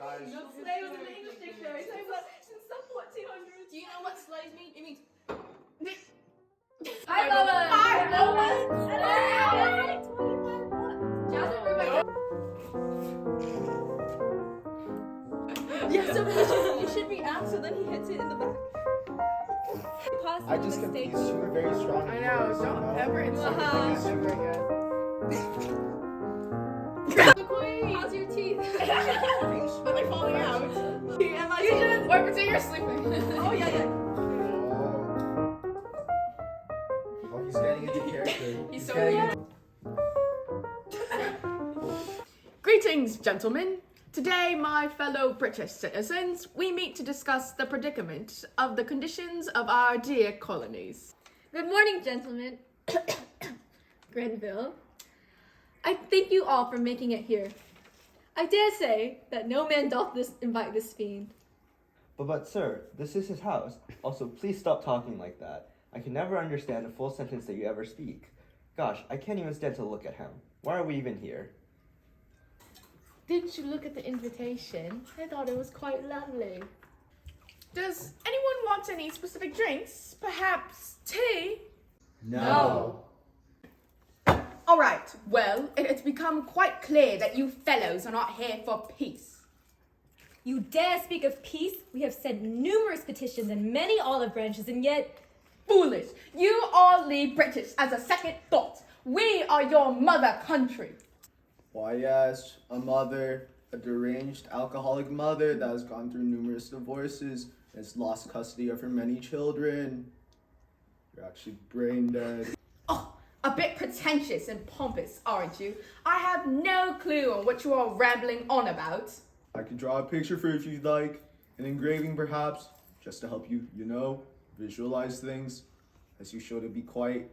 Slay was in the English dictionary, so since the 1400s. Do you know what slays mean? It means. Hi, Nolan! Hi, Nolan! Jasmine, Rebecca. Yeah, so you should react, so then he hits it in the back. I just confused. You were very strong. I know. Don't ever insult me like that ever again. The queen! How's your teeth? Are they falling out? Am I You should. Or pretend you're sleeping. Oh, yeah. Oh, he's getting into character. He's so getting weird. Greetings, gentlemen. Today, my fellow British citizens, we meet to discuss the predicament of the conditions of our dear colonies. Good morning, gentlemen. Grenville. I thank you all for making it here. I dare say that no man doth invite this fiend. But sir, this is his house. Also, please stop talking like that. I can never understand a full sentence that you ever speak. Gosh, I can't even stand to look at him. Why are we even here? Didn't you look at the invitation? I thought it was quite lovely. Does anyone want any specific drinks? Perhaps tea? No. All right, well, it has become quite clear that you fellows are not here for peace. You dare speak of peace? We have sent numerous petitions and many olive branches, and yet... Foolish! You all leave British as a second thought. We are your mother country. Why, yes, a mother, a deranged alcoholic mother that has gone through numerous divorces and has lost custody of her many children. You're actually brain dead. Oh, a bit pretentious and pompous, aren't you? I have no clue on what you are rambling on about. I could draw a picture for you if you'd like, an engraving perhaps, just to help you, visualize things, as you show to be quite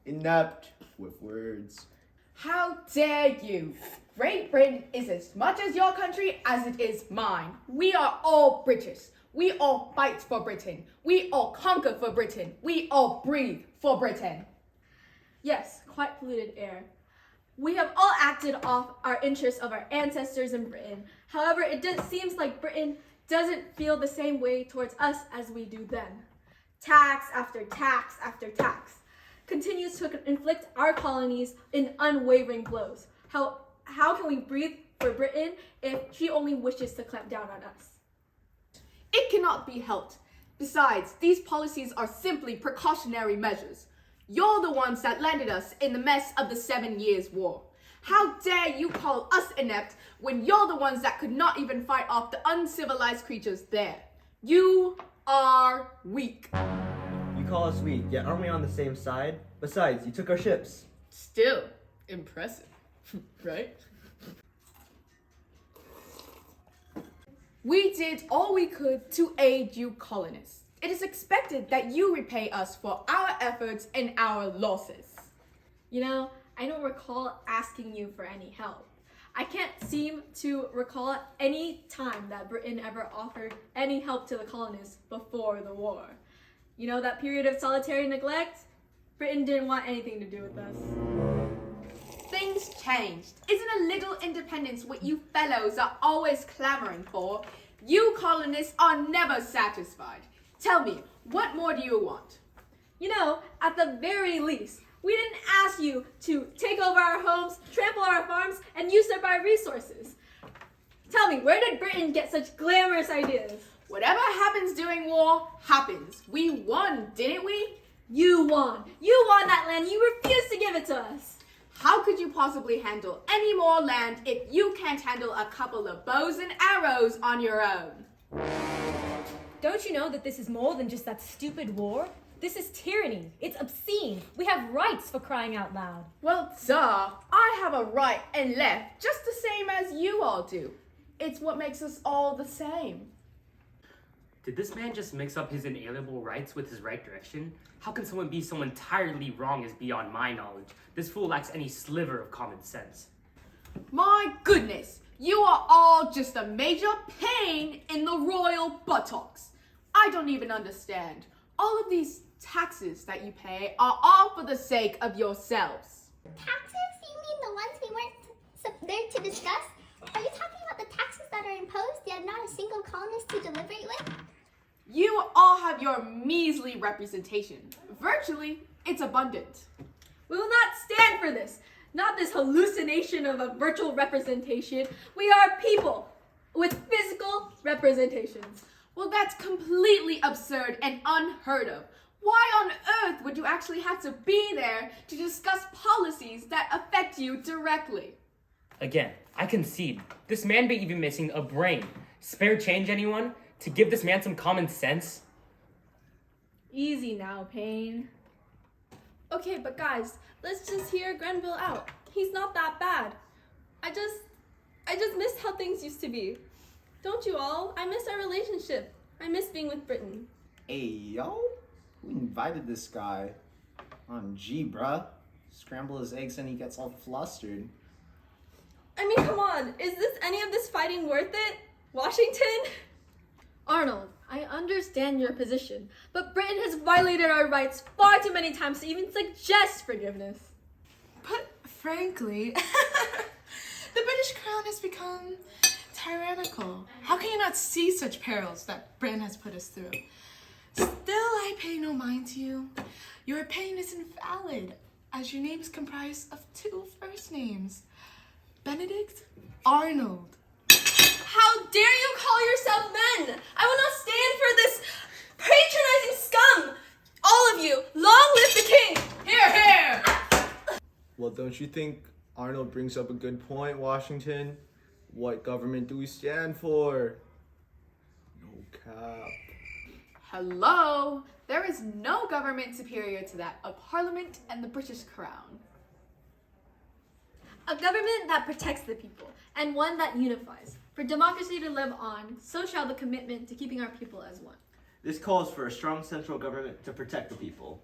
inept with words. How dare you? Great Britain is as much as your country as it is mine. We are all British. We all fight for Britain. We all conquer for Britain. We all breathe for Britain. Yes, quite polluted air. We have all acted off our interests of our ancestors in Britain. However, seems like Britain doesn't feel the same way towards us as we do them. Tax after tax after tax continues to inflict our colonies in unwavering blows. How can we breathe for Britain if she only wishes to clamp down on us? It cannot be helped. Besides, these policies are simply precautionary measures. You're the ones that landed us in the mess of the 7 Years' War. How dare you call us inept when you're the ones that could not even fight off the uncivilized creatures there? You are weak. You call us weak, yet aren't we on the same side? Besides, you took our ships. Still impressive, right? We did all we could to aid you colonists. It is expected that you repay us for our efforts and our losses. I don't recall asking you for any help. I can't seem to recall any time that Britain ever offered any help to the colonists before the war. That period of solitary neglect? Britain didn't want anything to do with us. Things changed. Isn't a little independence what you fellows are always clamoring for? You colonists are never satisfied. Tell me, what more do you want? At the very least, we didn't ask you to take over our homes, trample our farms, and usurp our resources. Tell me, where did Britain get such glamorous ideas? Whatever happens during war, happens. We won, didn't we? You won. You won that land. You refused to give it to us. How could you possibly handle any more land if you can't handle a couple of bows and arrows on your own? Don't you know that this is more than just that stupid war? This is tyranny. It's obscene. We have rights, for crying out loud. Well, duh. I have a right and left just the same as you all do. It's what makes us all the same. Did this man just mix up his inalienable rights with his right direction? How can someone be so entirely wrong is beyond my knowledge. This fool lacks any sliver of common sense. My goodness, you are all just a major pain in the royal buttocks. I don't even understand. All of these taxes that you pay are all for the sake of yourselves. Taxes? You mean the ones we weren't there to discuss? Are you talking about the taxes that are imposed yet a single colonist to deliberate with? You all have your measly representation. Virtually, it's abundant. We will not stand for this. Not this hallucination of a virtual representation. We are people with physical representations. Well, that's completely absurd and unheard of. Why on earth would you actually have to be there to discuss policies that affect you directly? Again, I concede. This man may even missing a brain. Spare change, anyone? To give this man some common sense? Easy now, Paine. Okay, but guys, let's just hear Grenville out. He's not that bad. I just miss how things used to be. Don't you all? I miss our relationship. I miss being with Britain. Hey, yo. Who invited this guy? On G, bruh. Scramble his eggs and he gets all flustered. I mean, come on. Is any of this fighting worth it? Washington? Arnold, I understand your position, but Britain has violated our rights far too many times to even suggest forgiveness. But frankly, the British crown has become tyrannical. How can you not see such perils that Britain has put us through? Still, I pay no mind to you. Your opinion is invalid, as your name is comprised of two first names. Benedict, Arnold. How dare you call yourself men? I will not stand for this patronizing scum! All of you, long live the king! Here, here! Well, don't you think Arnold brings up a good point, Washington? What government do we stand for? No cap. Hello? There is no government superior to that of Parliament and the British Crown. A government that protects the people, and one that unifies. For democracy to live on, so shall the commitment to keeping our people as one. This calls for a strong central government to protect the people.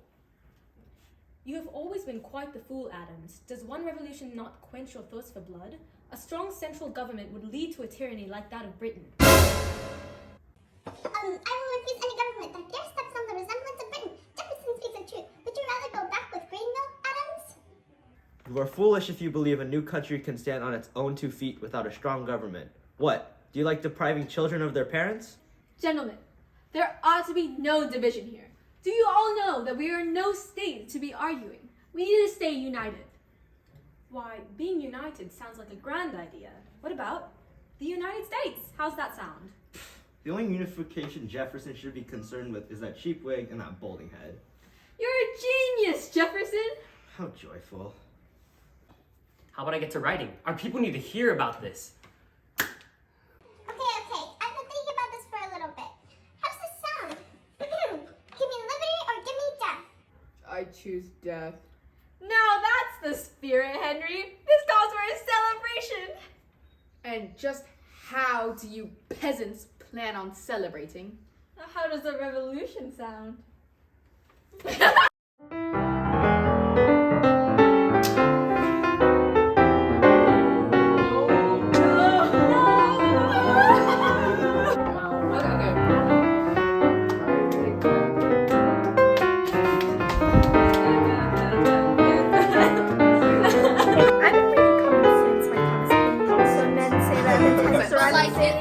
You have always been quite the fool, Adams. Does one revolution not quench your thirst for blood? A strong central government would lead to a tyranny like that of Britain. I will refuse any government that dares step on the resemblance of Britain. Jefferson speaks the truth. Would you rather go back with Greenville, Adams? You are foolish if you believe a new country can stand on its own 2 feet without a strong government. What? Do you like depriving children of their parents? Gentlemen, there ought to be no division here. Do you all know that we are no state to be arguing? We need to stay united. Why, being united sounds like a grand idea. What about the United States? How's that sound? The only unification Jefferson should be concerned with is that cheap wig and that balding head. You're a genius, Jefferson! How joyful. How about I get to writing? Our people need to hear about this. Okay. I've been thinking about this for a little bit. How does this sound? Give me liberty or give me death? I choose death. Now that's the spirit, Henry. This calls for a celebration. And just how do you peasants plan on celebrating? How does a revolution sound?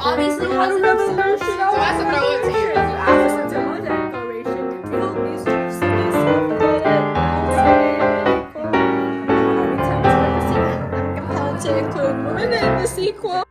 Obviously has an absolute So I have to throw it to you. To include women in the sequel.